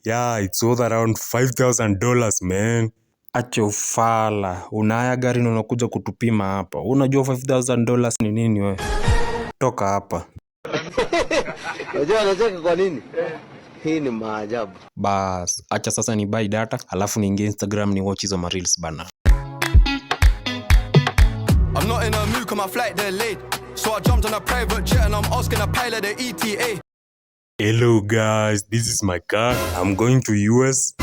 Yeah, it's worth around $5,000 man. Acha ufala, unaya gari na unakuja kutupima hapa. Unajua $5,000 ni nini wewe? Toka hapa. Unajua anacheka kwa nini? Hii ni maajabu. Bas, acha sasa ni buy data, alafu niingie Instagram ni watch hizo ma reels bana. I'm not in a mood 'cause my flight delayed. So I jumped on a private jet and I'm asking a pilot the ETA. Hello guys, this is my car. I'm going to US.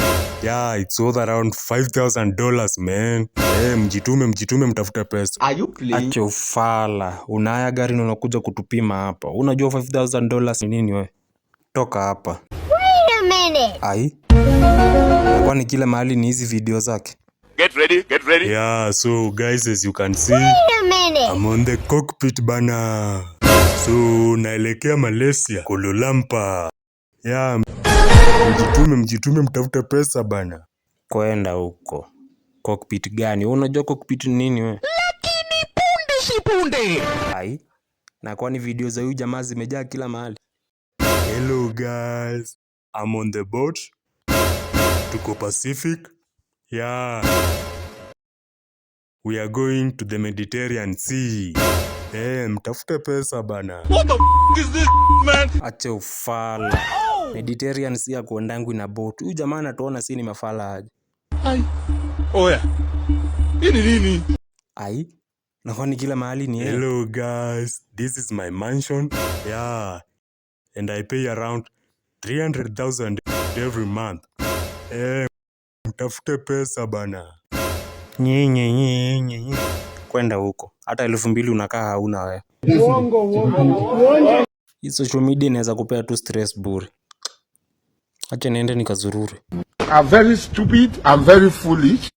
Yeah, it's worth around $5,000 man. Mjitume mtafuta pesa. Are you playing? Acha ufala, unaya gari na unakuja kutupima hapa. Unajua $5,000 ni nini wewe? Toka hapa. Wait a minute. Ai. Kwani kila mahali ni hizi video zake? Get ready. Yeah, so guys, as you can see, Wait a minute. I'm on the cockpit bana. So naelekea Malaysia, Kuala Lumpur. Yeah, mjitume mtafuta pesa bana. Kwenda huko. Cockpit gani? Unajua cockpit ni nini wewe? Lakini punde si punde. Ai. Na kwani video za huyu jamaa zimejaa kila mahali? Hello guys, I'm on the boat. Tuko Pacific. Yeah. We are going to the Mediterranean Sea. Mtafute pesa bana. What the is this, man? Acha ufala. Mediterranean Sea kuendangu na boat. Huyu jamaa anatuona si ni mafala aje. Ai. Oya. Hii ni nini? Ai. Na kwani kila mahali ni yeye? Hello guys, this is my mansion. Yeah. And I pay around 300,000 every month. Mtafute pesa bana. Nye. Kwenda huko. Hata 2,000 unakaa hauna wewe. Hii social media inaweza kupea tu stress bure. Acha niende nikazurure. I'm very stupid, I'm very foolish.